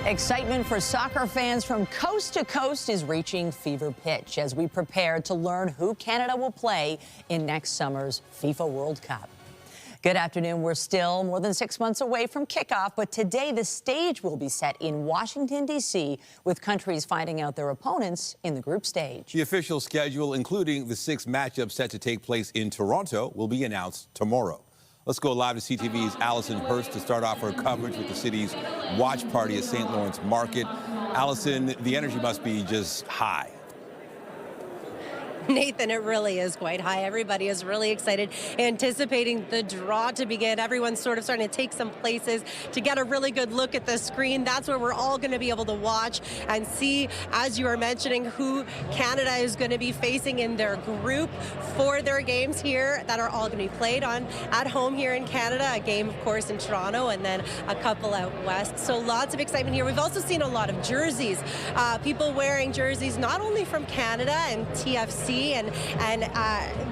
Excitement for soccer fans from coast to coast is reaching fever pitch as we prepare to learn who Canada will play in next summer's FIFA World Cup. Good afternoon. We're still more than 6 months away from kickoff, but today the stage will be set in Washington, D.C., with countries finding out their opponents in the group stage. The official schedule, including the 6 matchups set to take place in Toronto, will be announced tomorrow. Let's go live to CTV's Allison Hurst to start off her coverage with the city's watch party at St. Lawrence Market. Allison, the energy must be just high. Nathan, it really is quite high. Everybody is really excited, anticipating the draw to begin. Everyone's sort of starting to take some places to get a really good look at the screen. That's where we're all going to be able to watch and see, as you were mentioning, who Canada is going to be facing in their group for their games here that are all going to be played on at home here in Canada. A game, of course, in Toronto, and then a couple out west. So lots of excitement here. We've also seen a lot of jerseys, people wearing jerseys not only from Canada and TFC,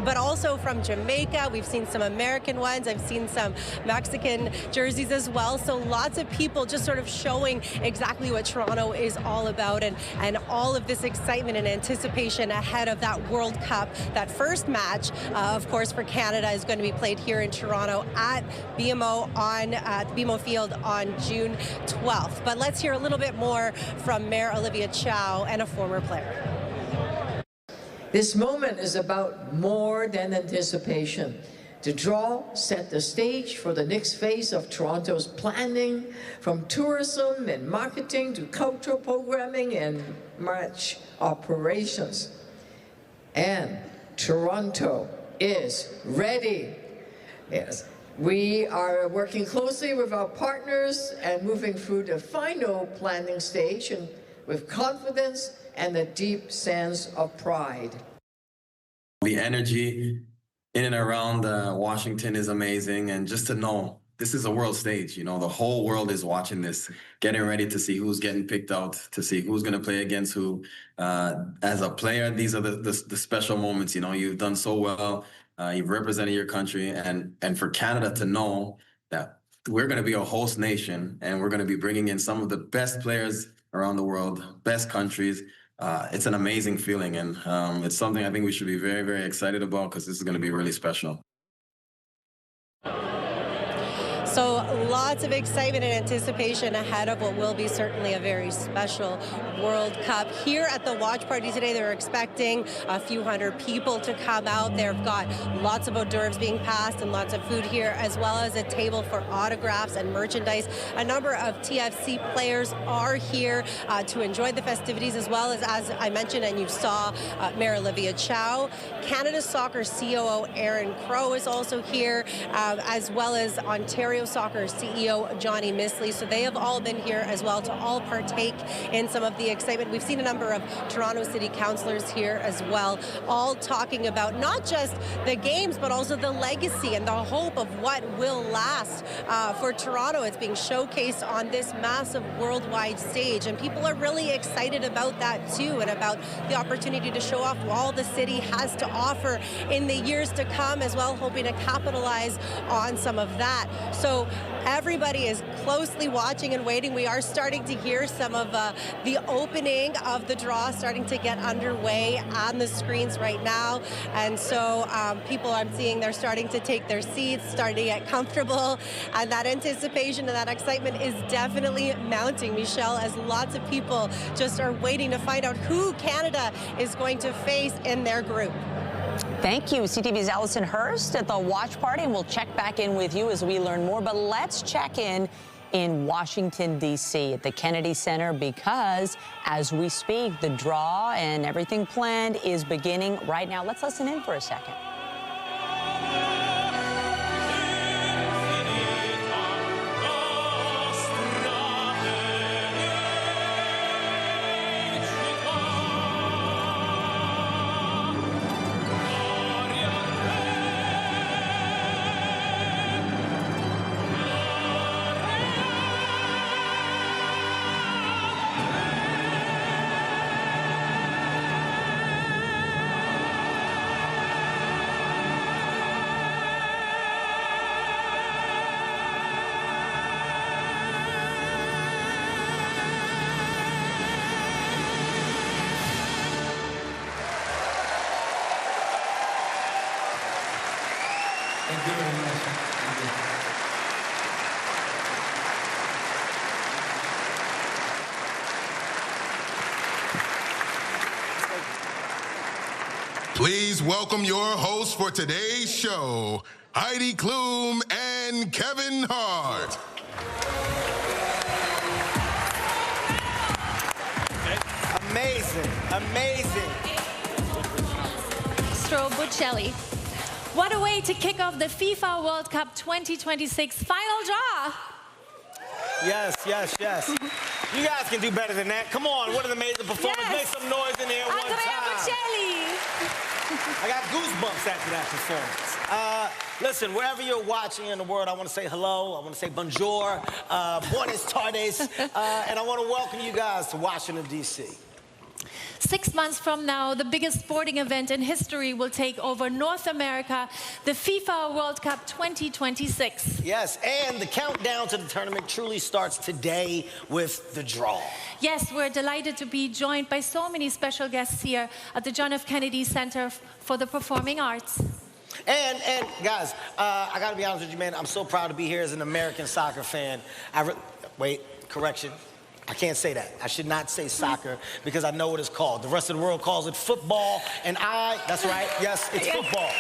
but also from Jamaica. We've seen some American ones. I've seen some Mexican jerseys as well. So lots of people just sort of showing exactly what Toronto is all about, and all of this excitement and anticipation ahead of that World Cup. That first match, of course, for Canada is going to be played here in Toronto at BMO Field on June 12th. But let's hear a little bit more from Mayor Olivia Chow and a former player. This moment is about more than anticipation. The draw set the stage for the next phase of Toronto's planning, from tourism and marketing to cultural programming and match operations. And Toronto is ready. Yes. We are working closely with our partners and moving through the final planning stage and with confidence and a deep sense of pride. The energy in and around Washington is amazing, and just to know this is a world stage, you know, the whole world is watching this, getting ready to see who's getting picked out, to see who's going to play against who. As a player, these are the special moments, you know, you've done so well, you've represented your country, and for Canada to know that we're going to be a host nation and we're going to be bringing in some of the best players around the world, best countries. It's an amazing feeling, and it's something I think we should be very, very excited about, because this is going to be really special. So lots of excitement and anticipation ahead of what will be certainly a very special World Cup. Here at the watch party today, they're expecting a few hundred people to come out. They've got lots of hors d'oeuvres being passed and lots of food here, as well as a table for autographs and merchandise. A number of TFC players are here to enjoy the festivities, as well as I mentioned, and you saw Mayor Olivia Chow. Canada Soccer COO Aaron Crow is also here, as well as Ontario Soccer CEO Johnny Misley. So they have all been here as well to all partake in some of the excitement. We've seen a number of Toronto City councillors here as well, all talking about not just the games, but also the legacy and the hope of what will last for Toronto. It's being showcased on this massive worldwide stage, and people are really excited about that too, and about the opportunity to show off all the city has to offer in the years to come as well, hoping to capitalize on some of that. So everybody is closely watching and waiting. We are starting to hear some of the opening of the draw starting to get underway on the screens right now. And so people I'm seeing, they're starting to take their seats, starting to get comfortable. And that anticipation and that excitement is definitely mounting, Michelle, as lots of people just are waiting to find out who Canada is going to face in their group. Thank you. CTV's Allison Hurst at the watch party, and we'll check back in with you as we learn more. But let's check in Washington, D.C. at the Kennedy Center, because as we speak, the draw and everything planned is beginning right now. Let's listen in for a second. Thank you very much. Thank you. Please welcome your hosts for today's show, Heidi Klum and Kevin Hart. Amazing, amazing. Buccelli. What a way to kick off the FIFA World Cup 2026 final draw. Yes, yes, yes. You guys can do better than that. Come on, what an amazing performance. Yes. Make some noise in here one time. Buccelli. I got goosebumps after that performance. Listen, wherever you're watching in the world, I want to say hello. I want to say bonjour, buenas tardes, and I want to welcome you guys to Washington, D.C. 6 months from now, the biggest sporting event in history will take over North America, the FIFA World Cup 2026. Yes, and the countdown to the tournament truly starts today with the draw. Yes, we're delighted to be joined by so many special guests here at the John F. Kennedy Center for the Performing Arts. And guys, I got to be honest with you, man. I'm so proud to be here as an American soccer fan. Wait, correction. I can't say that. I should not say soccer because I know what it's called. The rest of the world calls it football, and that's right, yes, it's football.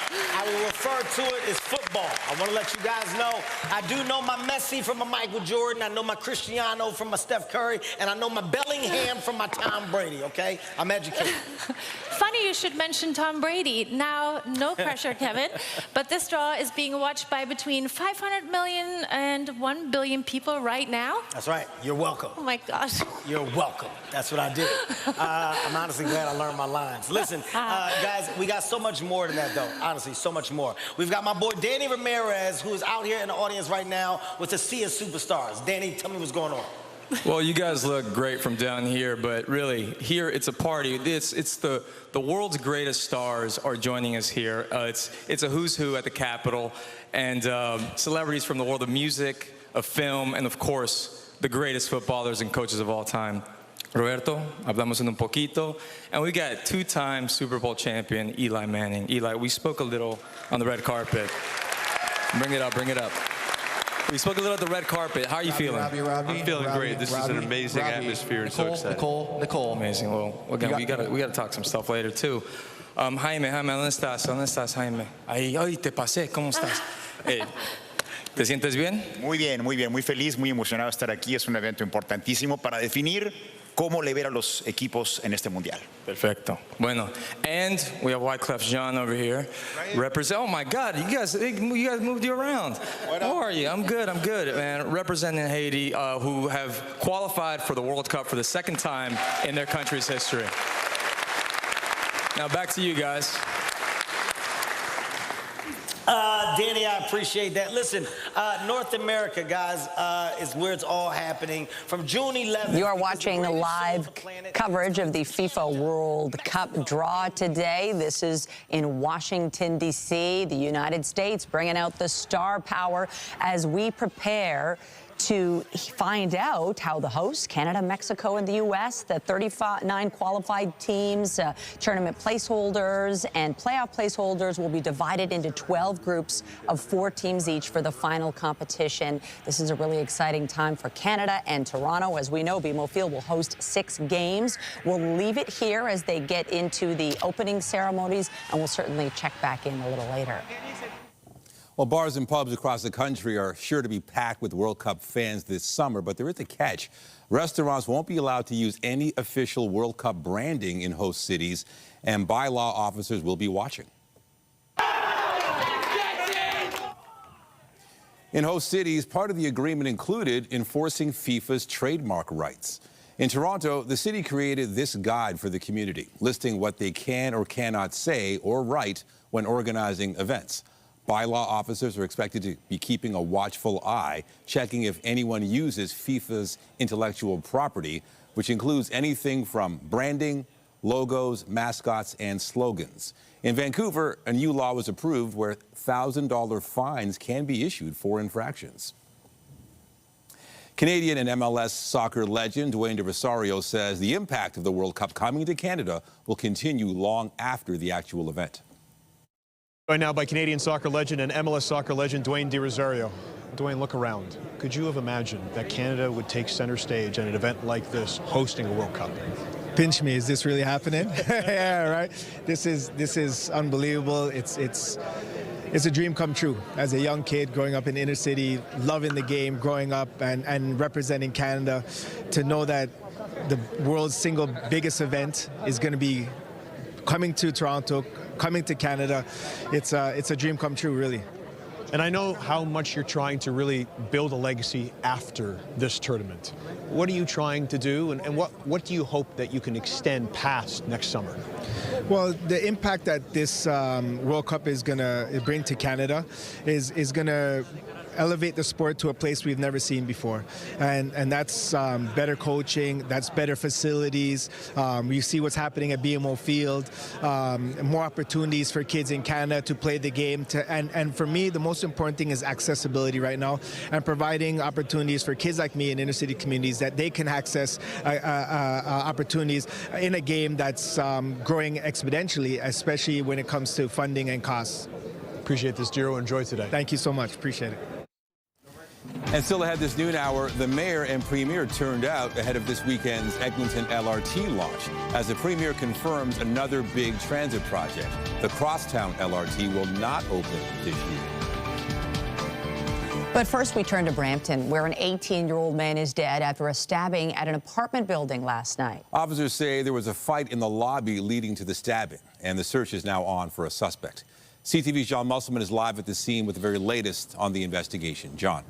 I will refer to it as football. I want to let you guys know, I do know my Messi from my Michael Jordan, I know my Cristiano from my Steph Curry, and I know my Bellingham from my Tom Brady, okay? I'm educated. Funny you should mention Tom Brady. Now, no pressure, Kevin, but this draw is being watched by between 500 million and 1 billion people right now. That's right. You're welcome. Oh, my gosh. You're welcome. That's what I did. I'm honestly glad I learned my lines. Listen, guys, we got so much more than that, though. Honestly, so much more. We've got my boy Danny Ramirez, who is out here in the audience right now with a sea of superstars. Danny, tell me what's going on. Well, you guys look great from down here, but really, here it's a party. It's the world's greatest stars are joining us here. It's a who's who at the Capitol, and celebrities from the world of music, of film, and of course, the greatest footballers and coaches of all time. Roberto, hablamos un poquito, and we got two-time Super Bowl champion Eli Manning. Eli, we spoke a little on the red carpet. Bring it up, bring it up. We spoke a little at the red carpet. How are you feeling? I'm feeling great. This is an amazing atmosphere and so excited. Nicole. Amazing. Well, again, we gotta talk some stuff later too. Jaime, ¿dónde estás? ¿Dónde estás, Jaime? Ahí te pasé. ¿Cómo estás? ¿Te sientes bien? Muy bien, muy bien. Muy feliz, muy emocionado de estar aquí. Es un evento importantísimo para definir cómo le ver a los equipos en este mundial. Perfecto. Bueno, and we have Wyclef Jean over here. Represent. Oh my God, you guys moved you around. How are you? I'm good, man. Representing Haiti, who have qualified for the World Cup for the second time in their country's history. Now back to you guys. Danny, I appreciate that. Listen, North America, guys, is where it's all happening. From June 11th. You are watching live coverage of the FIFA World Cup draw today. This is in Washington, D.C., the United States, bringing out the star power as we prepare to find out how the hosts, Canada, Mexico, and the U.S., the 39 qualified teams, tournament placeholders, and playoff placeholders will be divided into 12 groups of 4 teams each for the final competition. This is a really exciting time for Canada and Toronto. As we know, BMO Field will host 6 games. We'll leave it here as they get into the opening ceremonies, and we'll certainly check back in a little later. Well, bars and pubs across the country are sure to be packed with World Cup fans this summer, but there is a catch. Restaurants won't be allowed to use any official World Cup branding in host cities, and bylaw officers will be watching. In host cities, part of the agreement included enforcing FIFA's trademark rights. In Toronto, the city created this guide for the community, listing what they can or cannot say or write when organizing events. Bylaw officers are expected to be keeping a watchful eye, checking if anyone uses FIFA's intellectual property, which includes anything from branding, logos, mascots, and slogans. In Vancouver, a new law was approved where $1,000 fines can be issued for infractions. Canadian and MLS soccer legend Dwayne De Rosario says the impact of the World Cup coming to Canada will continue long after the actual event. Right now by Canadian soccer legend and MLS soccer legend Dwayne De Rosario. Dwayne, look around. Could you have imagined that Canada would take center stage at an event like this, hosting a World Cup? Pinch me, is this really happening? Yeah, right. This is unbelievable. It's a dream come true. As a young kid growing up in inner city, loving the game, growing up and representing Canada, to know that the world's single biggest event is going to be coming to Toronto, coming to Canada, it's a dream come true, really. And I know how much you're trying to really build a legacy after this tournament. What are you trying to do, and what do you hope that you can extend past next summer? Well, the impact that this World Cup is going to bring to Canada is going to elevate the sport to a place we've never seen before. And that's better coaching, that's better facilities. You see what's happening at BMO Field, more opportunities for kids in Canada to play the game. And for me, the most important thing is accessibility right now, and providing opportunities for kids like me in inner city communities that they can access opportunities in a game that's growing exponentially, especially when it comes to funding and costs. Appreciate this, Giro. Enjoy today. Thank you so much. Appreciate it. And still ahead this noon hour, the mayor and premier turned out ahead of this weekend's Eglinton LRT launch, as the premier confirms another big transit project. The Crosstown LRT will not open this year. But first we turn to Brampton, where an 18-year-old man is dead after a stabbing at an apartment building last night. Officers say there was a fight in the lobby leading to the stabbing, and the search is now on for a suspect. CTV's John Musselman is live at the scene with the very latest on the investigation. John.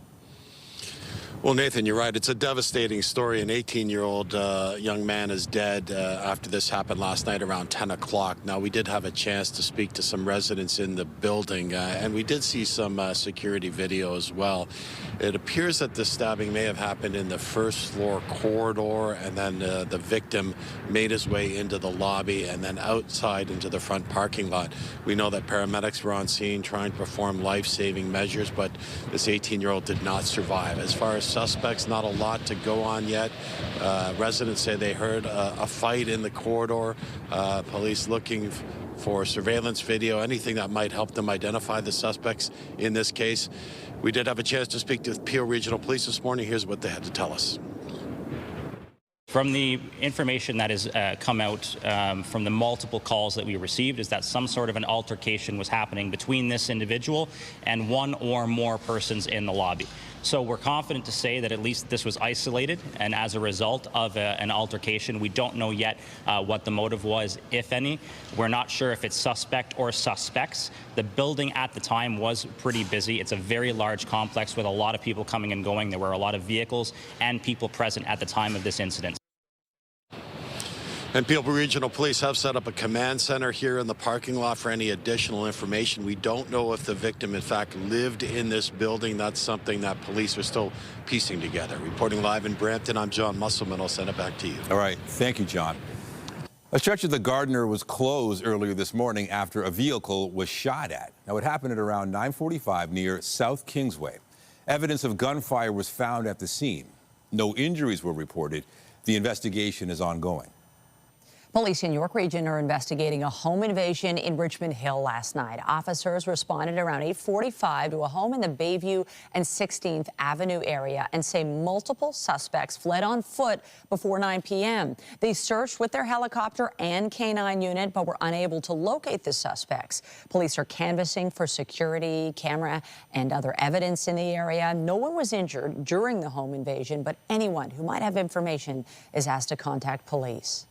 Well, Nathan, you're right. It's a devastating story. An 18-year-old young man is dead after this happened last night around 10 o'clock. Now, we did have a chance to speak to some residents in the building, and we did see some security video as well. It appears that the stabbing may have happened in the first floor corridor, and then the victim made his way into the lobby and then outside into the front parking lot. We know that paramedics were on scene trying to perform life-saving measures, but this 18-year-old did not survive. As far as suspects, not a lot to go on yet. Residents say they heard a fight in the corridor. Police looking for surveillance video, anything that might help them identify the suspects in this case. We did have a chance to speak to Peel Regional Police this morning. Here's what they had to tell us. From the information that has come out from the multiple calls that we received, is that some sort of an altercation was happening between this individual and one or more persons in the lobby. So we're confident to say that at least this was isolated, and as a result of an altercation. We don't know yet what the motive was, if any. We're not sure if it's suspect or suspects. The building at the time was pretty busy. It's a very large complex with a lot of people coming and going. There were a lot of vehicles and people present at the time of this incident. And Peel Regional Police have set up a command center here in the parking lot for any additional information. We don't know if the victim, in fact, lived in this building. That's something that police are still piecing together. Reporting live in Brampton, I'm John Musselman. I'll send it back to you. All right. Thank you, John. A stretch of the Gardiner was closed earlier this morning after a vehicle was shot at. Now, it happened at around 9:45 near South Kingsway. Evidence of gunfire was found at the scene. No injuries were reported. The investigation is ongoing. Police in York Region are investigating a home invasion in Richmond Hill last night. Officers responded around 8:45 to a home in the Bayview and 16th Avenue area and say multiple suspects fled on foot before 9 p.m. They searched with their helicopter and canine unit but were unable to locate the suspects. Police are canvassing for security, camera, and other evidence in the area. No one was injured during the home invasion, but anyone who might have information is asked to contact police.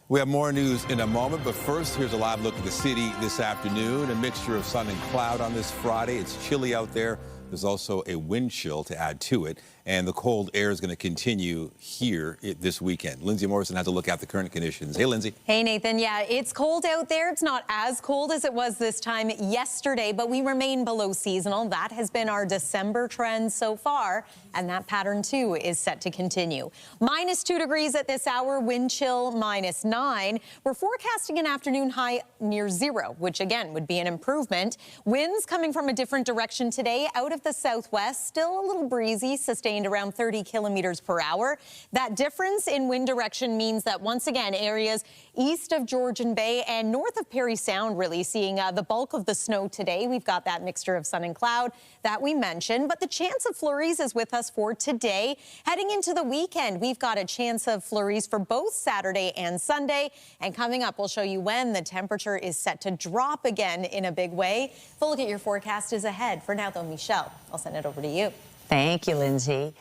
We have more news in a moment, but first, here's a live look at the city this afternoon. A mixture of sun and cloud on this Friday. It's chilly out there. There's also a wind chill to add to it, and the cold air is going to continue here this weekend. Lindsay Morrison has a look at the current conditions. Hey, Lindsay. Hey, Nathan. Yeah, it's cold out there. It's not as cold as it was this time yesterday, but we remain below seasonal. That has been our December trend so far, and that pattern, too, is set to continue. -2 degrees at this hour, wind chill -9. We're forecasting an afternoon high near 0, which, again, would be an improvement. Winds coming from a different direction today, out of the southwest, still a little breezy, sustained sustained around 30 kilometers per hour. That difference in wind direction means that once again, areas east of Georgian Bay and north of Parry Sound really seeing the bulk of the snow today. We've got that mixture of sun and cloud that we mentioned, but the chance of flurries is with us for today. Heading into the weekend, we've got a chance of flurries for both Saturday and Sunday. And coming up, we'll show you when the temperature is set to drop again in a big way. Full look at your forecast is ahead. For now, though, Michelle, I'll send it over to you. Thank you, Lindsay.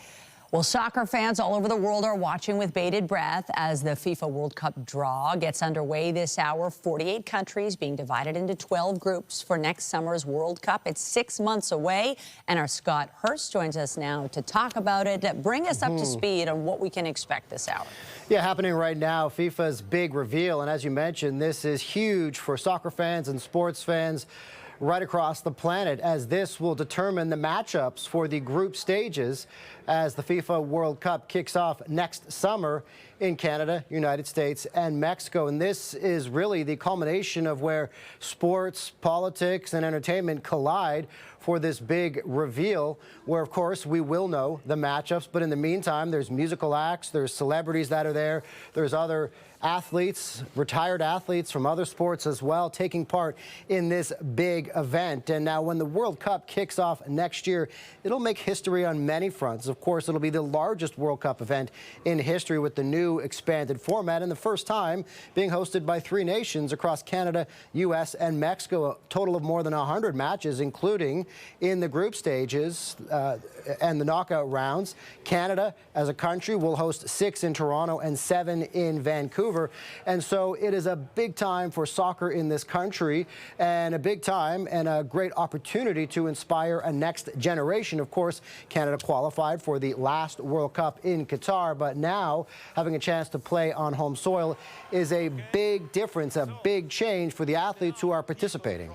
Well, soccer fans all over the world are watching with bated breath as the FIFA World Cup draw gets underway this hour. 48 countries being divided into 12 groups for next summer's World Cup. It's 6 months away, and our Scott Hurst joins us now to talk about it. Bring us up to speed on what we can expect this hour. Yeah, happening right now, FIFA's big reveal, and as you mentioned, this is huge for soccer fans and sports fans right across the planet, as this will determine the matchups for the group stages as the FIFA World Cup kicks off next summer in Canada, United States, and Mexico. And this is really the culmination of where sports, politics, and entertainment collide for this big reveal, where, of course, we will know the matchups. But in the meantime, there's musical acts, there's celebrities that are there, there's other athletes, retired athletes from other sports as well, taking part in this big event. And now when the World Cup kicks off next year, it'll make history on many fronts. Of course, it'll be the largest World Cup event in history with the new expanded format, and the first time being hosted by 3 nations across Canada, U.S., and Mexico. A total of more than 100 matches, including in the group stages and the knockout rounds. Canada, as a country, will host 6 in Toronto and 7 in Vancouver. And so it is a big time for soccer in this country, and a big time and a great opportunity to inspire a next generation. Of course, Canada qualified for the last World Cup in Qatar, but now having a chance to play on home soil is a big difference, a big change for the athletes who are participating.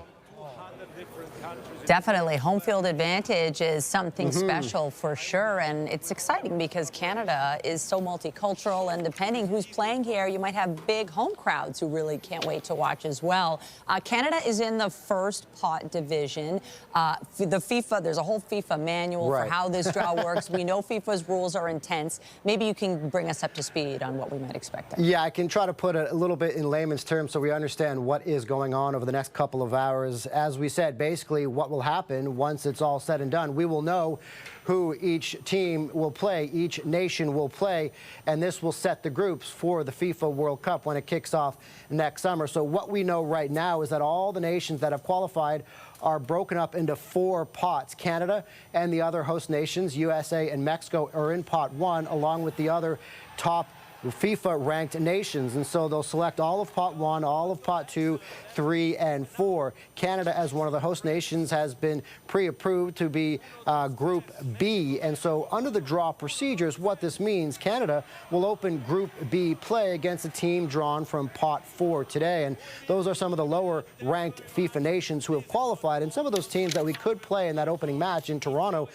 Definitely. Home field advantage is something special for sure. And it's exciting because Canada is so multicultural. And depending who's playing here, you might have big home crowds who really can't wait to watch as well. Canada is in the first pot division. The FIFA, there's a whole FIFA manual for how this draw works. We know FIFA's rules are intense. Maybe you can bring us up to speed on what we might expect there. Yeah, I can try to put it a little bit in layman's terms so we understand what is going on over the next couple of hours. As we said, basically what will happen once it's all said and done, we will know who each team will play, each nation will play, and this will set the groups for the FIFA World Cup when it kicks off next summer. So what we know right now is that all the nations that have qualified are broken up into 4 pots. Canada and the other host nations, USA and Mexico, are in pot 1, along with the other top FIFA-ranked nations. And so they'll select all of pot 1, all of pot 2, 3, and 4. Canada, as one of the host nations, has been pre-approved to be Group B. And so under the draw procedures, what this means, Canada will open Group B play against a team drawn from pot 4 today. And those are some of the lower-ranked FIFA nations who have qualified. And some of those teams that we could play in that opening match in Toronto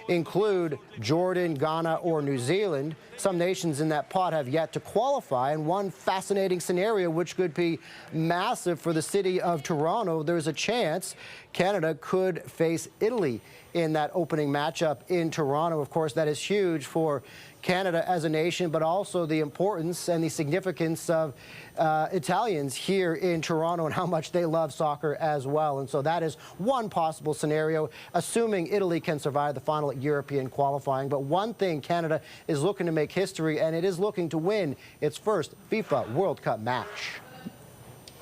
include Jordan, Ghana, or New Zealand. Some nations in that pot have yet to qualify, and one fascinating scenario which could be massive for the city of Toronto, there's a chance Canada could face Italy in that opening matchup in Toronto. Of course, that is huge for Canada as a nation, but also the importance and the significance of Italians here in Toronto and how much they love soccer as well. And so that is one possible scenario, assuming Italy can survive the final European qualifying. But one thing, Canada is looking to make history, and it is looking to win its first FIFA World Cup match.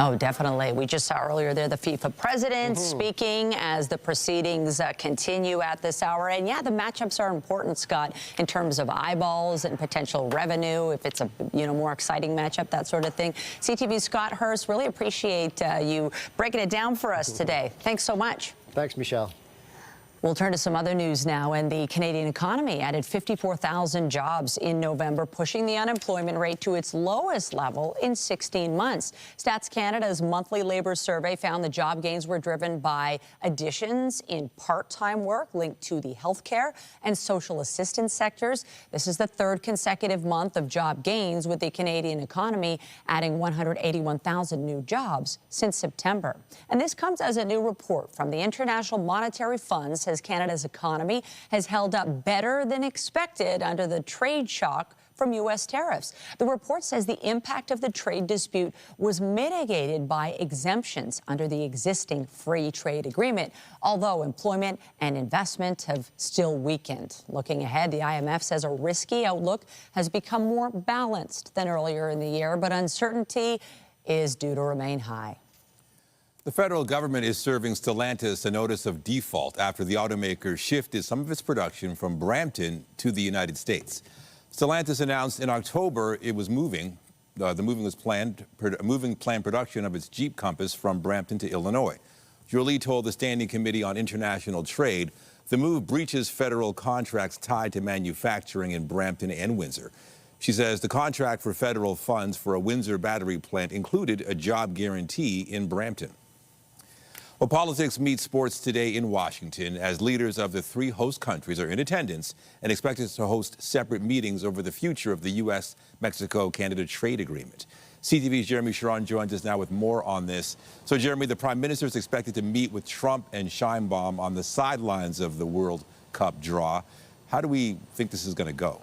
Oh, definitely. We just saw earlier there the FIFA president speaking as the proceedings continue at this hour. And yeah, the matchups are important, Scott, in terms of eyeballs and potential revenue, if it's a more exciting matchup, that sort of thing. CTV's Scott Hurst, really appreciate you breaking it down for us today. Thanks so much. Thanks, Michelle. We'll turn to some other news now, and the Canadian economy added 54,000 jobs in November, pushing the unemployment rate to its lowest level in 16 months. Stats Canada's monthly labor survey found the job gains were driven by additions in part-time work linked to the healthcare and social assistance sectors. This is the 3rd consecutive month of job gains, with the Canadian economy adding 181,000 new jobs since September. And this comes as a new report from the International Monetary Fund says Canada's economy has held up better than expected under the trade shock from U.S. tariffs. The report says the impact of the trade dispute was mitigated by exemptions under the existing free trade agreement, although employment and investment have still weakened. Looking ahead, the IMF says a risky outlook has become more balanced than earlier in the year, but uncertainty is due to remain high. The federal government is serving Stellantis a notice of default after the automaker shifted some of its production from Brampton to the United States. Stellantis announced in October it was moving planned production of its Jeep Compass from Brampton to Illinois. Jolie told the Standing Committee on International Trade the move breaches federal contracts tied to manufacturing in Brampton and Windsor. She says the contract for federal funds for a Windsor battery plant included a job guarantee in Brampton. Well, politics meets sports today in Washington as leaders of the 3 host countries are in attendance and expected to host separate meetings over the future of the U.S.-Mexico-Canada trade agreement. CTV's Jeremy Sharon joins us now with more on this. So, Jeremy, the Prime Minister is expected to meet with Trump and Sheinbaum on the sidelines of the World Cup draw. How do we think this is going to go?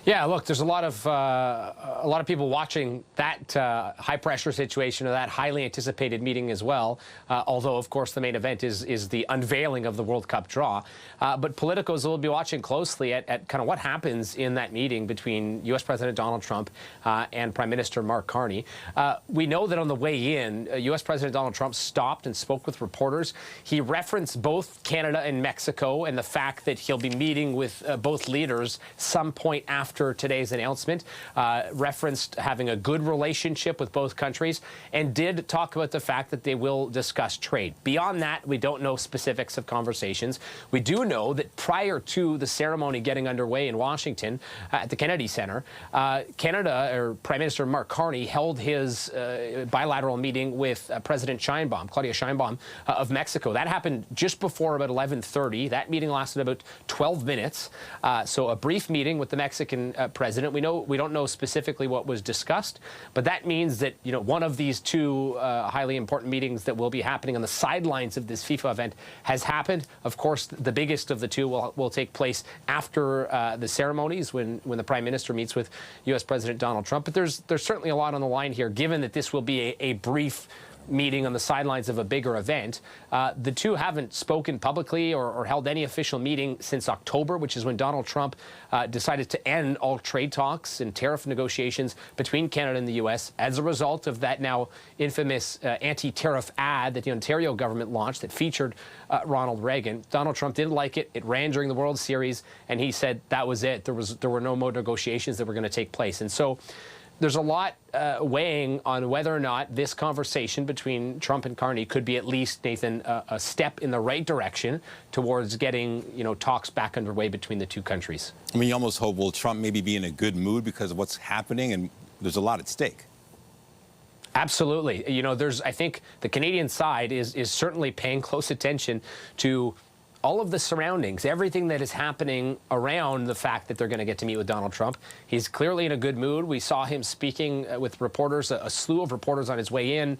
Yeah, look, there's a lot of people watching that high-pressure situation or that highly anticipated meeting as well, although, of course, the main event is the unveiling of the World Cup draw. But politicos will be watching closely at kind of what happens in that meeting between U.S. President Donald Trump and Prime Minister Mark Carney. We know that on the way in, U.S. President Donald Trump stopped and spoke with reporters. He referenced both Canada and Mexico and the fact that he'll be meeting with both leaders some point after today's announcement, referenced having a good relationship with both countries, and did talk about the fact that they will discuss trade. Beyond that, we don't know specifics of conversations. We do know that prior to the ceremony getting underway in Washington at the Kennedy Center, Prime Minister Mark Carney held his bilateral meeting with President Sheinbaum, Claudia Sheinbaum of Mexico. That happened just before about 11:30. That meeting lasted about 12 minutes. So a brief meeting with the Mexican president. We don't know specifically what was discussed, but that means that one of these 2 highly important meetings that will be happening on the sidelines of this FIFA event has happened. Of course, the biggest of the 2 will take place after the ceremonies when the Prime Minister meets with U.S. President Donald Trump. But there's certainly a lot on the line here, given that this will be a brief meeting on the sidelines of a bigger event. The 2 haven't spoken publicly or held any official meeting since October, which is when Donald Trump decided to end all trade talks and tariff negotiations between Canada and the U.S. as a result of that now infamous anti-tariff ad that the Ontario government launched that featured Ronald Reagan. Donald Trump didn't like it. It ran during the World Series, and he said that was it. There were no more negotiations that were going to take place. And so there's a lot weighing on whether or not this conversation between Trump and Carney could be at least, Nathan, a step in the right direction towards getting, talks back underway between the 2 countries. I mean, you almost hope, will Trump maybe be in a good mood because of what's happening, and there's a lot at stake. Absolutely. I think the Canadian side is certainly paying close attention to all of the surroundings, everything that is happening around the fact that they're going to get to meet with Donald Trump. He's clearly in a good mood. We saw him speaking with reporters, a slew of reporters on his way in.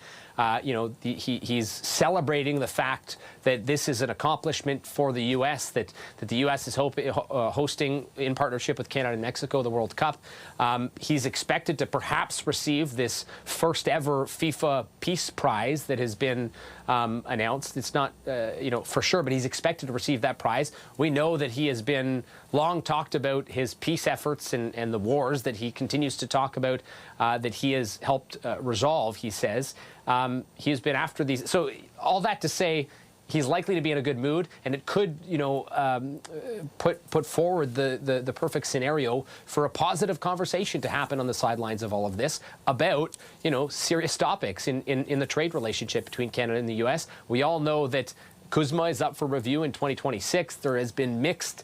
He's celebrating the fact that this is an accomplishment for the U.S., that the U.S. is hosting in partnership with Canada and Mexico the World Cup. He's expected to perhaps receive this first ever FIFA Peace Prize that has been announced. It's not, for sure, but he's expected to receive that prize. We know that he has been long talked about his peace efforts and the wars that he continues to talk about, that he has helped resolve, he says. He has been after these. So all that to say, he's likely to be in a good mood, and it could, put forward the perfect scenario for a positive conversation to happen on the sidelines of all of this about, serious topics in the trade relationship between Canada and the U.S. We all know that CUSMA is up for review in 2026. There has been mixed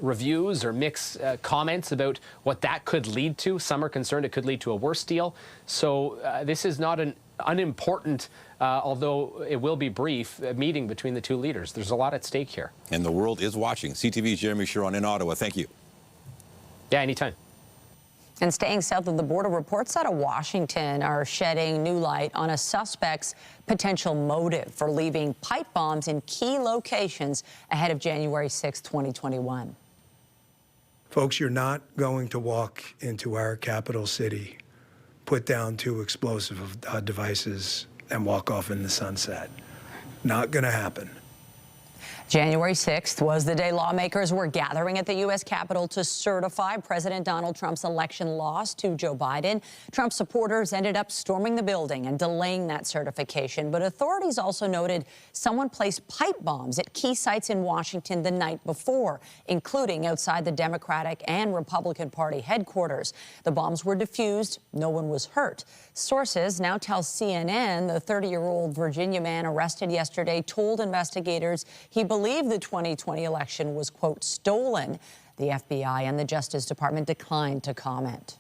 reviews or mixed comments about what that could lead to. Some are concerned it could lead to a worse deal. So this is not an unimportant, although it will be brief, meeting between the 2 leaders. There's a lot at stake here. And the world is watching. CTV's Jeremy Sharon in Ottawa. Thank you. Yeah, anytime. And staying south of the border, reports out of Washington are shedding new light on a suspect's potential motive for leaving pipe bombs in key locations ahead of January 6, 2021. Folks, you're not going to walk into our capital city, put down 2 explosive devices, and walk off in the sunset. Not going to happen. January 6th was the day lawmakers were gathering at the U.S. Capitol to certify President Donald Trump's election loss to Joe Biden. Trump supporters ended up storming the building and delaying that certification. But authorities also noted someone placed pipe bombs at key sites in Washington the night before, including outside the Democratic and Republican Party headquarters. The bombs were defused. No one was hurt. Sources now tell CNN the 30-year-old Virginia man arrested yesterday told investigators he believed the 2020 election was, quote, stolen. The FBI and the Justice Department declined to comment.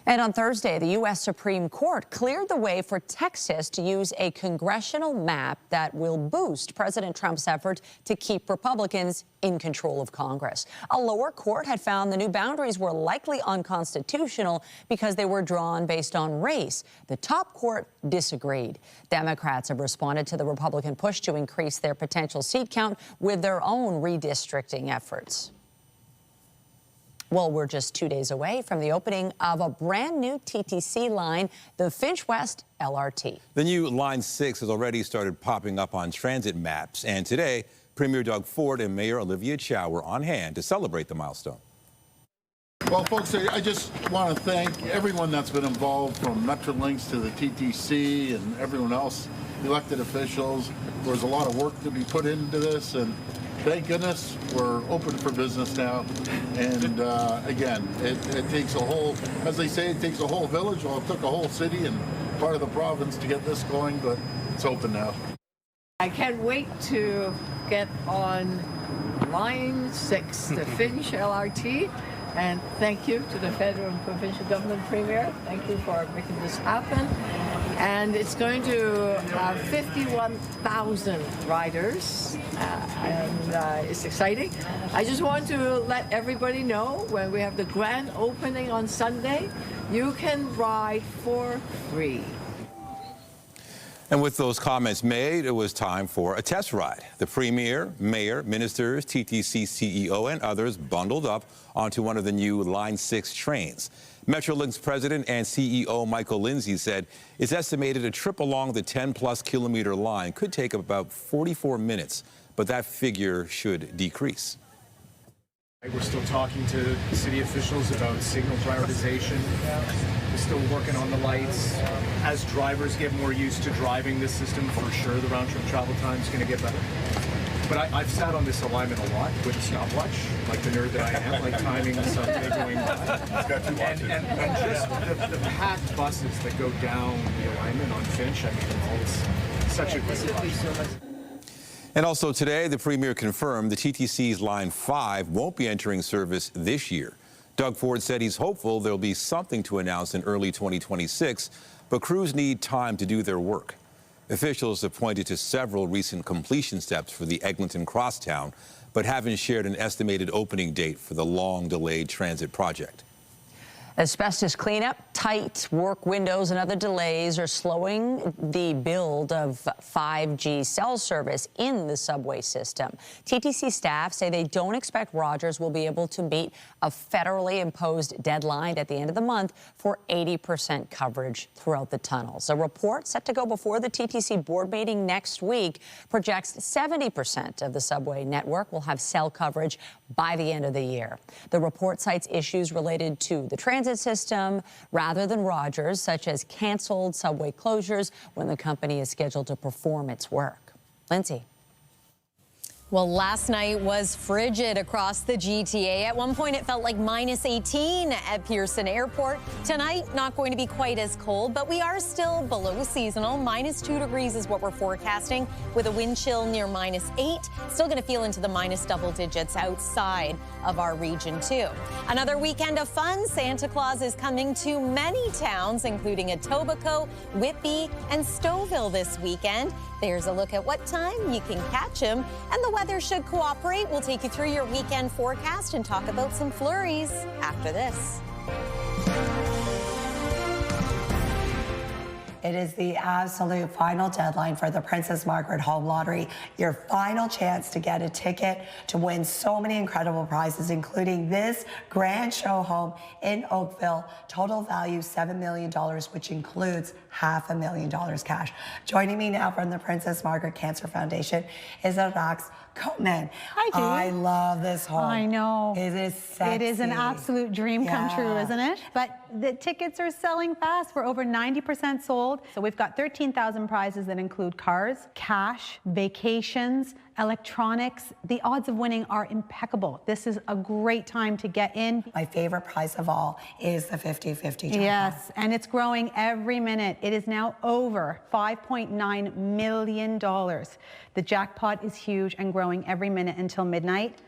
And on Thursday, the U.S. Supreme Court cleared the way for Texas to use a congressional map that will boost President Trump's effort to keep Republicans in control of Congress. A lower court had found the new boundaries were likely unconstitutional because they were drawn based on race. The top court disagreed. Democrats have responded to the Republican push to increase their potential seat count with their own redistricting efforts. Well, we're just 2 days away from the opening of a brand new TTC line, the Finch West LRT. The new Line 6 has already started popping up on transit maps. And today, Premier Doug Ford and Mayor Olivia Chow were on hand to celebrate the milestone. Well, folks, I just want to thank everyone that's been involved, from Metrolinx to the TTC and everyone else, elected officials. There's a lot of work to be put into this, and thank goodness we're open for business now. And again, it takes a whole, as they say, it takes a whole village. Well, it took a whole city and part of the province to get this going, but it's open now. I can't wait to get on Line 6, the Finch LRT. And thank you to the federal and provincial government, Premier. Thank you for making this happen. And it's going to have 51,000 riders, and it's exciting. I just want to let everybody know, when we have the grand opening on Sunday, you can ride for free. And with those comments made, it was time for a test ride. The Premier, Mayor, Ministers, TTC CEO, and others bundled up onto one of the new Line 6 trains. Metrolinx President and CEO Michael Lindsay said it's estimated a trip along the 10-plus kilometer line could take about 44 minutes, but that figure should decrease. We're still talking to city officials about signal prioritization. We're still working on the lights. As drivers get more used to driving this system, for sure the round-trip travel time is going to get better. But I've sat on this alignment a lot with a stopwatch, like the nerd that I am, like timing the Sunday going by. And just the packed buses that go down the alignment on Finch, I mean, it's such a good rush. And also today, the Premier confirmed the TTC's Line 5 won't be entering service this year. Doug Ford said he's hopeful there'll be something to announce in early 2026, but crews need time to do their work. Officials have pointed to several recent completion steps for the Eglinton Crosstown, but haven't shared an estimated opening date for the long-delayed transit project. Asbestos cleanup, tight work windows, and other delays are slowing the build of 5G cell service in the subway system. TTC staff say they don't expect Rogers will be able to meet a federally imposed deadline at the end of the month for 80% coverage throughout the tunnels. A report set to go before the TTC board meeting next week projects 70% of the subway network will have cell coverage by the end of the year. The report cites issues related to the transit system rather than Rogers, such as canceled subway closures when the company is scheduled to perform its work. Lindsay. Well, last night was frigid across the GTA. At one point, it felt like -18 at Pearson Airport. Tonight, not going to be quite as cold, but we are still below seasonal. -2 degrees is what we're forecasting, with a wind chill near -8. Still going to feel into the minus double digits outside of our region, too. Another weekend of fun. Santa Claus is coming to many towns, including Etobicoke, Whitby, and Stouffville this weekend. There's a look at what time you can catch him, and the weather should cooperate. We'll take you through your weekend forecast and talk about some flurries after this. It is the absolute final deadline for the Princess Margaret Home Lottery. Your final chance to get a ticket to win so many incredible prizes, including this grand show home in Oakville. Total value $7 million, which includes $500,000 cash. Joining me now from the Princess Margaret Cancer Foundation is Arax Coleman. Hi, Judy. I love this home. I know. It is sexy. It is an absolute dream come true, isn't it? But the tickets are selling fast. We're over 90% sold. So we've got 13,000 prizes that include cars, cash, vacations, electronics. The odds of winning are impeccable. This is a great time to get in. My favorite prize of all is the 50-50 jackpot. Yes, and it's growing every minute. It is now over $5.9 million. The jackpot is huge and growing every minute until midnight.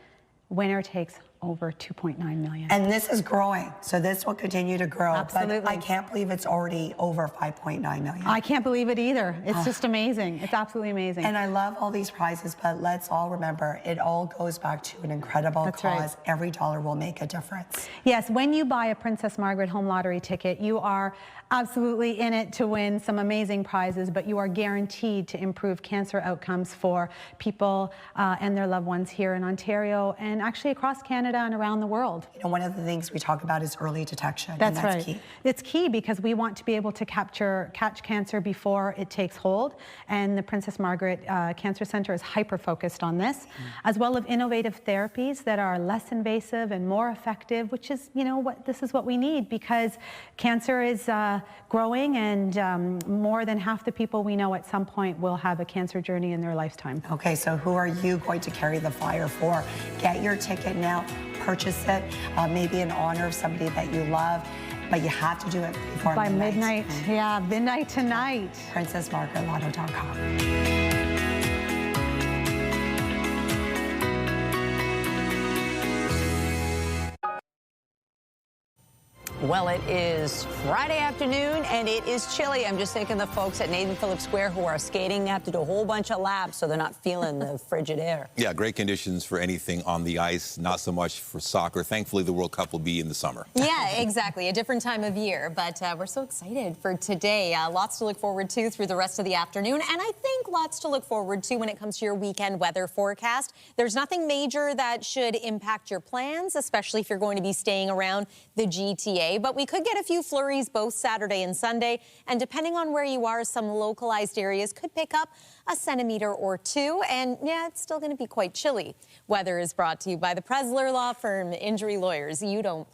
Winner takes over $2.9 million. And this is growing, so this will continue to grow. Absolutely. But I can't believe it's already over $5.9 million. I can't believe it either. It's just amazing. It's absolutely amazing. And I love all these prizes, but let's all remember, it all goes back to an incredible cause. Right. Every dollar will make a difference. Yes, when you buy a Princess Margaret Home Lottery ticket, you are absolutely in it to win some amazing prizes, but you are guaranteed to improve cancer outcomes for people and their loved ones here in Ontario and actually across Canada and around the world. You know, one of the things we talk about is early detection. That's and that's right. Key. It's key because we want to be able to catch cancer before it takes hold, and the Princess Margaret Cancer Centre is hyper-focused on this, as well as innovative therapies that are less invasive and more effective, which is, you know, this is what we need because cancer is growing, and more than half the people we know at some point will have a cancer journey in their lifetime. Okay, so who are you going to carry the fire for? Get your ticket now, purchase it, maybe in honor of somebody that you love, but you have to do it before by midnight. Yeah, midnight tonight. PrincessMargaretLotto.com. Well, it is Friday afternoon, and it is chilly. I'm just thinking the folks at Nathan Phillips Square who are skating have to do a whole bunch of laps, so they're not feeling the frigid air. Yeah, great conditions for anything on the ice, not so much for soccer. Thankfully, the World Cup will be in the summer. Yeah, exactly. A different time of year, but we're so excited for today. Lots to look forward to through the rest of the afternoon, and I think lots to look forward to when it comes to your weekend weather forecast. There's nothing major that should impact your plans, especially if you're going to be staying around the GTA. But we could get a few flurries both Saturday and Sunday, and depending on where you are, some localized areas could pick up a centimeter or two, and yeah, it's still going to be quite chilly. Weather is brought to you by the Presler Law Firm, injury lawyers. You don't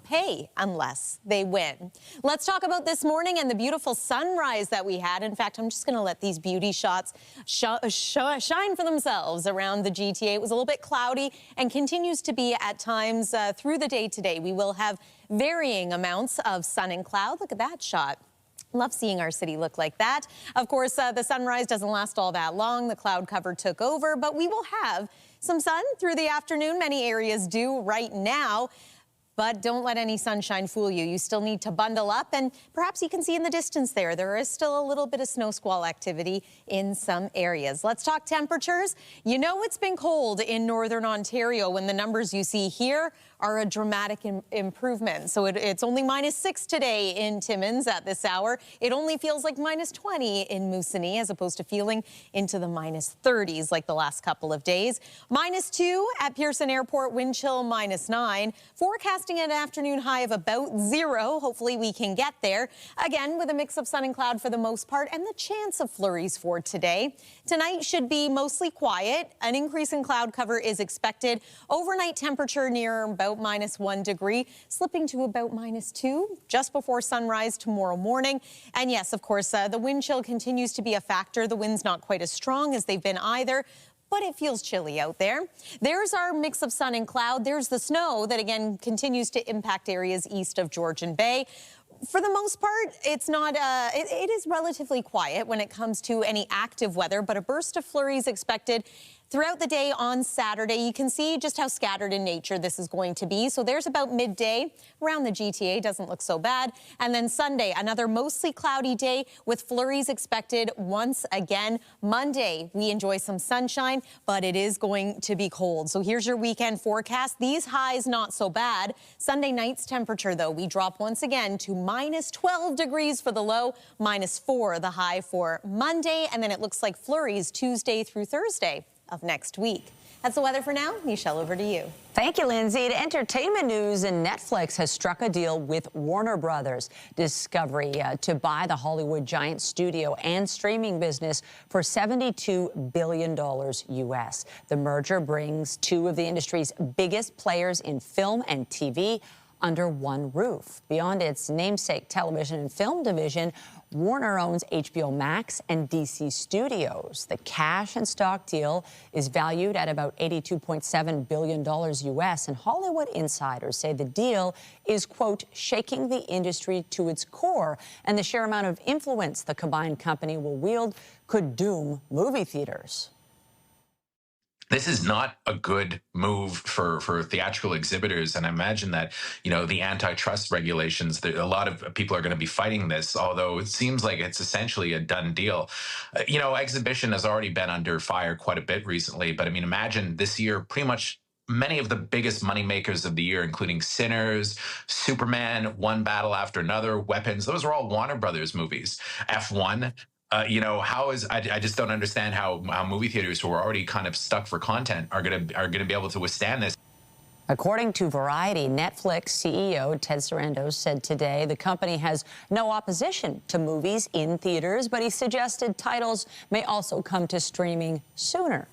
pay unless they win. Let's talk about this morning and the beautiful sunrise that we had. In fact, I'm just going to let these beauty shots shine for themselves around the GTA. It was a little bit cloudy and continues to be at times through the day today. We will have varying amounts of sun and cloud. Look at that shot. Love seeing our city look like that. Of course, the sunrise doesn't last all that long. The cloud cover took over, but we will have some sun through the afternoon. Many areas do right now. But don't let any sunshine fool you. You still need to bundle up, and perhaps you can see in the distance there is still a little bit of snow squall activity in some areas. Let's talk temperatures. You know it's been cold in northern Ontario when the numbers you see here are a dramatic improvement. So it's only -6 today in Timmins at this hour. It only feels like -20 in Moosonee as opposed to feeling into the -30s like the last couple of days. -2 at Pearson Airport, wind chill -9. Forecasting an afternoon high of about 0. Hopefully we can get there. Again, with a mix of sun and cloud for the most part and the chance of flurries for today. Tonight should be mostly quiet. An increase in cloud cover is expected. Overnight temperature near about -1 degree, slipping to about -2 just before sunrise tomorrow morning. And yes, of course, the wind chill continues to be a factor. The wind's not quite as strong as they've been either, but it feels chilly out there. There's our mix of sun and cloud. There's the snow that, again, continues to impact areas east of Georgian Bay. For the most part, it's not, it is relatively quiet when it comes to any active weather, but a burst of flurries expected Throughout the day on Saturday, you can see just how scattered in nature this is going to be. So there's about midday around the GTA, doesn't look so bad. And then Sunday, another mostly cloudy day with flurries expected once again. Monday, we enjoy some sunshine, but it is going to be cold. So here's your weekend forecast. These highs not so bad. Sunday night's temperature, though, we drop once again to minus 12 degrees for the low, minus 4 the high for Monday. And then it looks like flurries Tuesday through Thursday of next week. That's the weather for now. Michelle, over to you. Thank you, Lindsay. To entertainment news, and Netflix has struck a deal with Warner Brothers Discovery to buy the Hollywood giant studio and streaming business for $72 billion U.S. The merger brings two of the industry's biggest players in film and TV under one roof. Beyond its namesake television and film division, Warner owns HBO Max and DC Studios. The cash and stock deal is valued at about $82.7 billion U.S., and Hollywood insiders say the deal is, quote, shaking the industry to its core, and the sheer amount of influence the combined company will wield could doom movie theaters. This is not a good move for theatrical exhibitors, and I imagine that, you know, the antitrust regulations, a lot of people are going to be fighting this, although it seems like it's essentially a done deal. You know, exhibition has already been under fire quite a bit recently, but I mean, imagine this year, pretty much many of the biggest moneymakers of the year, including Sinners, Superman, One Battle After Another, Weapons, those are all Warner Brothers movies. F1. You know, I just don't understand how movie theaters who are already kind of stuck for content are gonna be able to withstand this. According to Variety, Netflix CEO Ted Sarandos said today the company has no opposition to movies in theaters, but he suggested titles may also come to streaming sooner.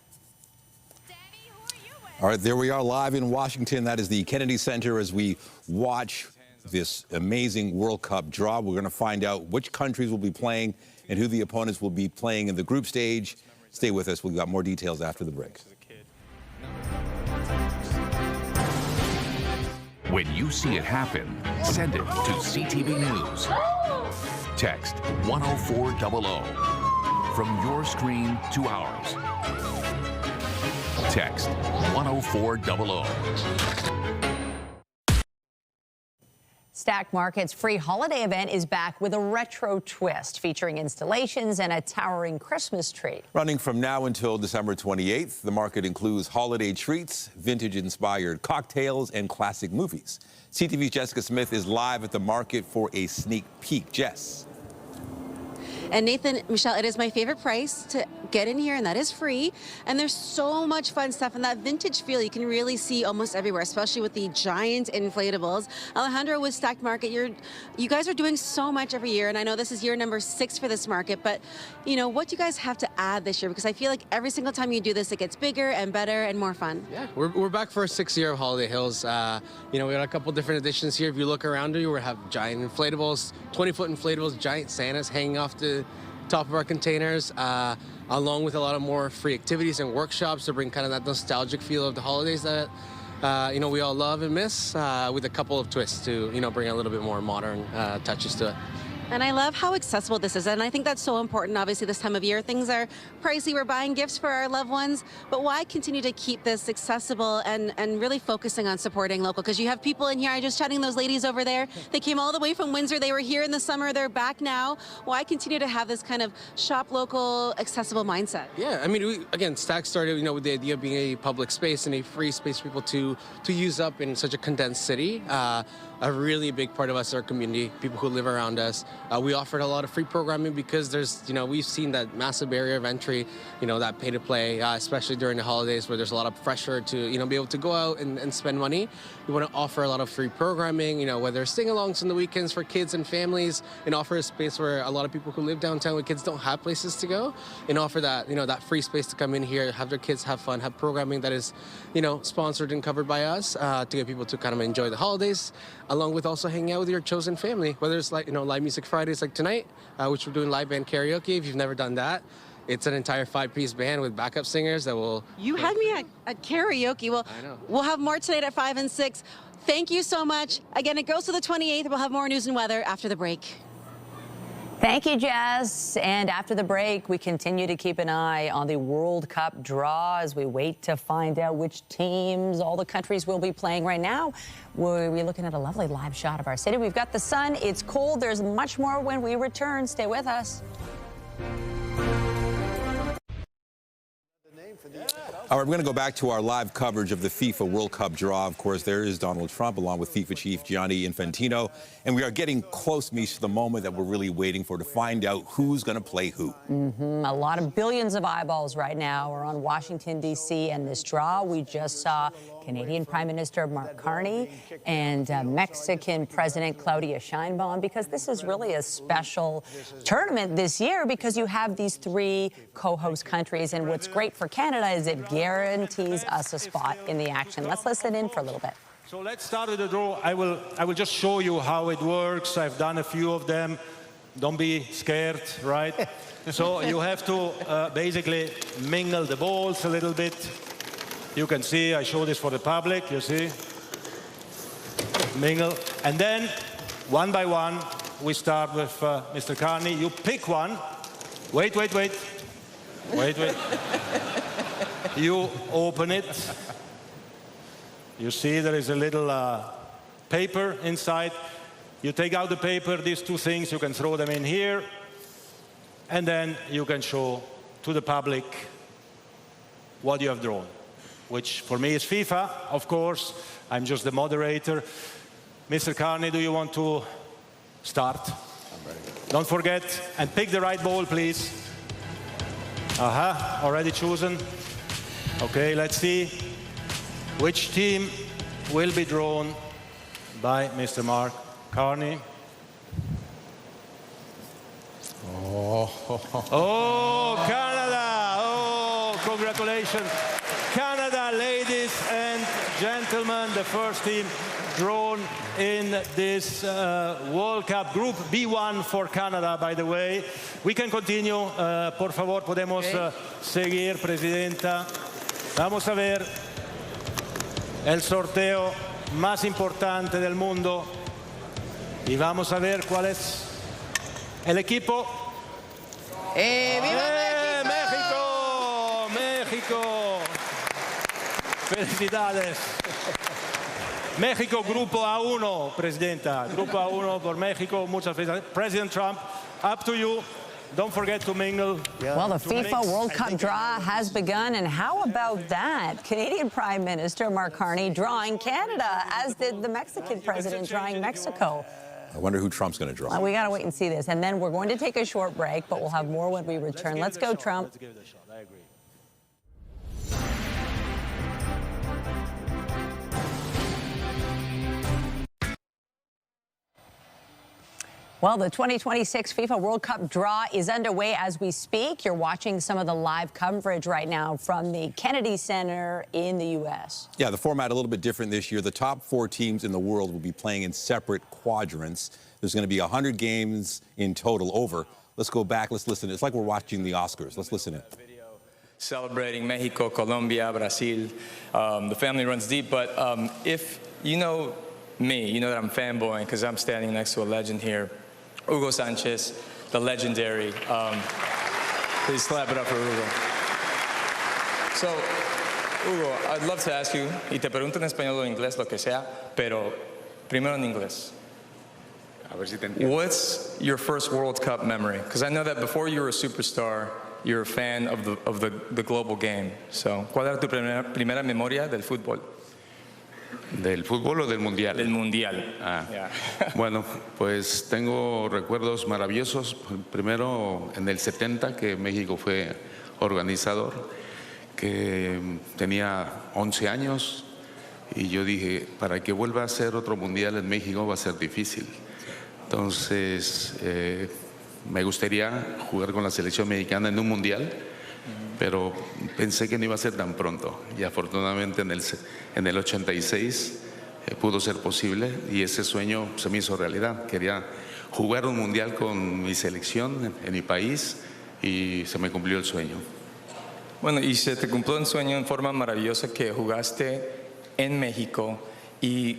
All right, there we are live in Washington. That is the Kennedy Center as we watch this amazing World Cup draw. We're going to find out which countries will be playing and who the opponents will be playing in the group stage. Stay with us. We've got more details after the break. When you see it happen, send it to CTV News. Text 10400 from your screen to ours. Text 10400. Stack Market's free holiday event is back with a retro twist featuring installations and a towering Christmas tree. Running from now until December 28th, the market includes holiday treats, vintage-inspired cocktails, and classic movies. CTV's Jessica Smith is live at the market for a sneak peek. Jess. And Nathan, Michelle, it is my favorite price to get in here, and that is free. And there's so much fun stuff, and that vintage feel you can really see almost everywhere, especially with the giant inflatables. Alejandro, with Stacked Market, you guys are doing so much every year, and I know this is year number 6 for this market, but you know, what do you guys have to add this year? Because I feel like every single time you do this, it gets bigger and better and more fun. Yeah, we're back for our 6th year of Holiday Hills. You know, we got a couple different additions here. If you look around you, we have giant inflatables, 20-foot inflatables, giant Santas hanging off the top of our containers, along with a lot of more free activities and workshops to bring kind of that nostalgic feel of the holidays that you know, we all love and miss, with a couple of twists to, you know, bring a little bit more modern touches to it. And I love how accessible this is, and I think that's so important. Obviously, this time of year, things are pricey. We're buying gifts for our loved ones, but why continue to keep this accessible and really focusing on supporting local? Because you have people in here, I just chatting those ladies over there. They came all the way from Windsor. They were here in the summer. They're back now. Why continue to have this kind of shop local, accessible mindset? Yeah, I mean, again, Stack started, you know, with the idea of being a public space and a free space for people to use up in such a condensed city. A really big part of us, our community, people who live around us. We offered a lot of free programming because there's, you know, we've seen that massive barrier of entry, you know, that pay to play, especially during the holidays where there's a lot of pressure to, you know, be able to go out and spend money. We want to offer a lot of free programming, you know, whether it's sing-alongs on the weekends for kids and families, and offer a space where a lot of people who live downtown with kids don't have places to go, and offer that, you know, that free space to come in here, have their kids have fun, have programming that is, you know, sponsored and covered by us, to get people to kind of enjoy the holidays, along with also hanging out with your chosen family, whether it's like, you know, live music Fridays like tonight, which we're doing live band karaoke. If you've never done that, it's an entire 5-piece band with backup singers that will... You had me at karaoke. Well, I know. We'll have more tonight at 5 and 6. Thank you so much. Again, it goes to the 28th. We'll have more news and weather after the break. Thank you, Jess. And after the break, we continue to keep an eye on the World Cup draw as we wait to find out which teams all the countries will be playing. Right now, we're looking at a lovely live shot of our city. We've got the sun. It's cold. There's much more when we return. Stay with us. All right, we're going to go back to our live coverage of the FIFA World Cup draw. Of course, there is Donald Trump along with FIFA chief Gianni Infantino. And we are getting close, Mish, to the moment that we're really waiting for to find out who's going to play who. A lot of billions of eyeballs right now are on Washington, D.C. and this draw. We just saw Canadian Prime Minister Mark Carney and Mexican President Claudia Sheinbaum, because this is really a special tournament this year because you have these three co-host countries. And what's great for Canada is it guarantees us a spot in the action. Let's listen in for a little bit. So let's start with the draw. I will just show you how it works. I've done a few of them. Don't be scared, right? So you have to basically mingle the balls a little bit. You can see, I show this for the public, you see. Mingle. And then, one by one, we start with Mr. Carney. You pick one. Wait. You open it. You see there is a little paper inside. You take out the paper, these two things, you can throw them in here. And then you can show to the public what you have drawn, which for me is FIFA, of course. I'm just the moderator. Mr. Carney, do you want to start? I'm ready. Don't forget, and pick the right ball, please. Already chosen. Okay, let's see which team will be drawn by Mr. Mark Carney. Oh, Canada! Oh, congratulations. Canada, ladies and gentlemen, the first team drawn in this World Cup. Group B1 for Canada, by the way. We can continue. Por favor, podemos seguir, Presidenta. Vamos a ver el sorteo más importante del mundo y vamos a ver cuál es el equipo. ¡Viva México! ¡México! Felicidades. México, Grupo A1, Presidenta. Grupo A1 por México. Muchas felicidades. President Trump, up to you. Don't forget to mingle. Well, the FIFA World Cup draw has begun, and how about that? Canadian Prime Minister Mark Carney drawing Canada, as did the Mexican president drawing Mexico. I wonder who Trump's going to draw. We got to wait and see this. And then we're going to take a short break, but we'll have more when we return. Let's go, Trump. Let's give it a shot. I agree. Well, the 2026 FIFA World Cup draw is underway as we speak. You're watching some of the live coverage right now from the Kennedy Center in the U.S. Yeah, the format a little bit different this year. The top 4 teams in the world will be playing in separate quadrants. There's going to be 100 games in total over. Let's go back. Let's listen. It's like we're watching the Oscars. Let's listen in. Celebrating Mexico, Colombia, Brazil. The family runs deep, but if you know me, you know that I'm fanboying because I'm standing next to a legend here. Hugo Sanchez, the legendary. Please clap it up for Hugo. So, Hugo, I'd love to ask you, y te pregunto en español o inglés, lo que sea, pero primero en inglés. What's your first World Cup memory? Because I know that before you were a superstar, you're a fan of the global game. So, ¿cuál era tu primera memoria del fútbol? ¿Del fútbol o del mundial? Del mundial. Bueno, pues tengo recuerdos maravillosos. Primero en el 70, que México fue organizador, que tenía 11 años y yo dije, para que vuelva a ser otro mundial en México va a ser difícil. Entonces, me gustaría jugar con la selección mexicana en un mundial, pero pensé que no iba a ser tan pronto. Y afortunadamente en el 86 pudo ser posible y ese sueño se me hizo realidad. Quería jugar un mundial con mi selección en mi país y se me cumplió el sueño. Bueno, y se te cumplió un sueño en forma maravillosa que jugaste en México y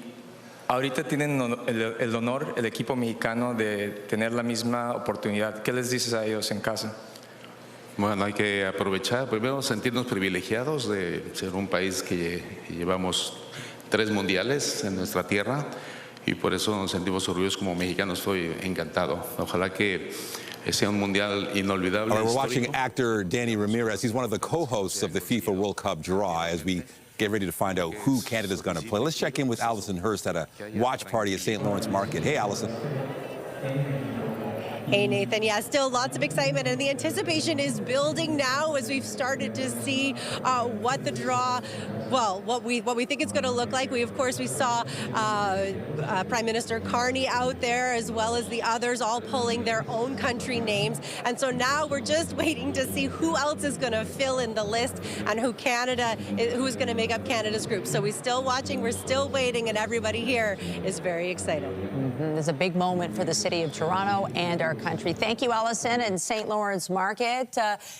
Ahorita tienen el honor, el equipo mexicano, de tener la misma oportunidad. ¿Qué les dices a ellos en casa? Bueno, hay que aprovechar, primero sentirnos privilegiados de ser un país que llevamos 3 mundiales en nuestra tierra y por eso nos sentimos orgullosos como mexicanos. Estoy encantado. Ojalá que sea un mundial inolvidable. All right, we're watching actor Danny Ramirez. He's one of the co-hosts of the FIFA World Cup draw as we get ready to find out who Canada's going to play. Let's check in with Allison Hurst at a watch party at St. Lawrence Market. Hey, Allison. Hey, Nathan. Yeah, still lots of excitement, and the anticipation is building now as we've started to see what the draw, well, what we think it's going to look like. We saw Prime Minister Carney out there, as well as the others, all pulling their own country names. And so now we're just waiting to see who else is going to fill in the list and who's going to make up Canada's group. So we're still watching, we're still waiting, and everybody here is very excited. There's a big moment for the city of Toronto and our country. Thank you, Allison, and St. Lawrence Market.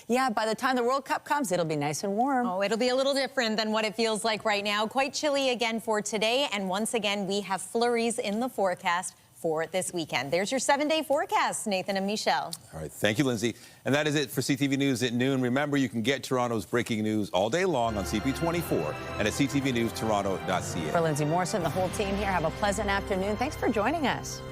Yeah, by the time the World Cup comes, it'll be nice and warm. Oh, it'll be a little different than what it feels like right now. Quite chilly again for today, and once again, we have flurries in the forecast for this weekend. There's your 7-day forecast, Nathan and Michelle. All right, thank you, Lindsay. And that is it for CTV News at noon. Remember, you can get Toronto's breaking news all day long on CP24 and at ctvnewstoronto.ca. For Lindsay Morrison, the whole team here, have a pleasant afternoon. Thanks for joining us.